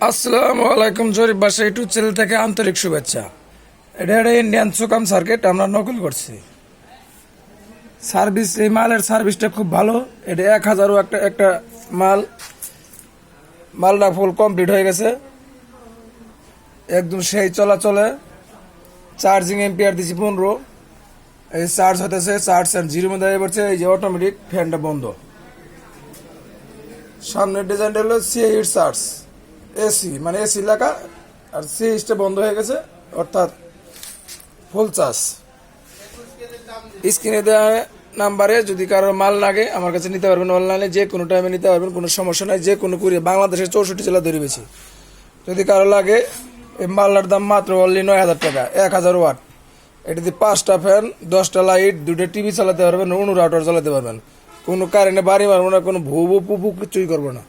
আসসালামু আলাইকুম। জরিপ বাসা ইউটিউব চ্যানেল থেকে আন্তরিক শুভেচ্ছা। এটা একটা ইন্ডিয়ান সুকাম সার্কিট আমরা নকল করছি। সার্ভিস, এই মালের সার্ভিসটা খুব ভালো। এটা 1000 একটা একটা মালটা ফুল কমপ্লিট হয়ে গেছে, একদম সেই চলাচলে। চার্জিং এম্পিয়ার দিছি 15। এই চার্জ হতেছে, চার্জ অ্যান্ড জিরো মধ্যে পড়ছে। এই যে অটোমেটিক ফ্যানটা বন্ধ। সামনের ডিজাইনটা হলো C8 চার্জ এসি, মানে এসি লেখা, আর সিএইচটা বন্ধ হয়ে গেছে, অর্থাৎ ফুল চার্জ। স্ক্রিনে দেওয়া নাম্বারে যদি কারোর মাল লাগে আমার কাছে নিতে পারবেন। অনলাইনে যে কোনো টাইমে নিতে পারবেন, কোনো সমস্যা নাই। যে কোনো কুরিয়ার, বাংলাদেশের 64 জেলা ধরে বেশি। যদি কারো লাগে, এই মালটার দাম মাত্র অনলি 9000 টাকা। 1000 ওয়াট। এটাতে 5টা ফ্যান, 10টা লাইট, 2টা টিভি চালাতে পারবেন, 19 রাউটার চালাতে পারবেন। কোনো কারেন্টে বাড়ি মারবো না, কোনো ভু পুপু কিছুই করবো না।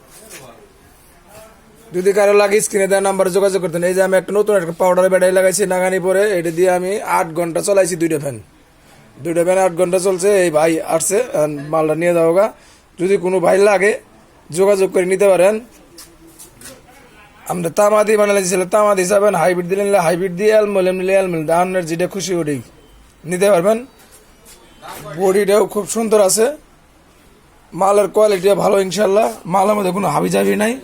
যদি কারো লাগে স্ক্রিনে দেওয়া নাম্বারে যোগাযোগ করতেন। এই যে আমি একটা নতুন একটা পাউডার ব্যাটারি লাগাইছি নাগানি পরে, এটা দিয়ে আমি 8 ঘন্টা চালাইছি। 2টা ফ্যান 8 ঘন্টা চলছে। এই ভাই আসছে, মালটা নিয়ে যাবো গা। যদি কোনো ভাই লাগে যোগাযোগ করে নিতে পারেন। আমরা তামাদি বানাইছিল, তামাদি যাবেন। হাইব্রিড দিলে নিলে হাইব্রিড দিয়ে, অ্যালমোনিয়াম নিলে অ্যালমোনিয়াম, আপনার যেটা খুশি ওটাই নিতে পারবেন। বডিটাও খুব সুন্দর আছে, মালের কোয়ালিটিও ভালো ইনশাল্লাহ। মালের মধ্যে কোনো হাবিজাবি নাই।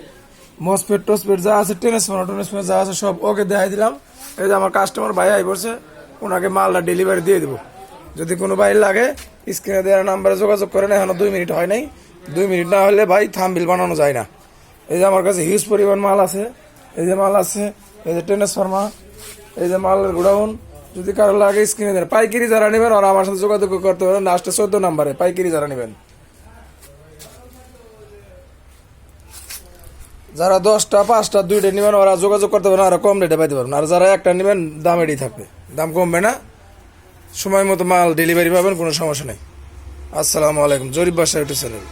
মসপেট টসপেট যা আছে, ট্রান্সফরমার যা আছে সব ওকে দেখাই দিলাম। এই যে আমার কাস্টমার ভাই আই পড়ছে, ওনাকে মালটা ডেলিভারি দিয়ে দেবো। যদি কোনো ভাই লাগে স্ক্রিনে দেওয়ার নাম্বারে যোগাযোগ করেন। এখনো 2 মিনিট হয় নাই। 2 মিনিট না হলে ভাই থাম্বনেল বানানো যায় না। এই যে আমার কাছে হিউজ পরিমাণ মাল আছে। এই যে মাল আছে, এই যে ট্রান্সফরমার, এই যে মালের গোডাউন। যদি কারো লাগে স্ক্রিনে দেন। পাইকারি যারা নেবেন ওরা আমার সাথে যোগাযোগ করতে পারেন। লাস্টে 14 নাম্বারে পাইকারি যারা নেবেন। যারা 10টা 5টা 2টা নেবেন ওরা যোগাযোগ করতে পারেন, ওরা কম রেটে পাইতে পারবেন। আর যারা একটা নেবেন দাম এটাই থাকবে, দাম কমবে না। সময় মতো মাল ডেলিভারি পাবেন, কোনো সমস্যা নেই। আসসালামু আলাইকুম। জরিপ বাসা ইউটিউব চ্যানেল।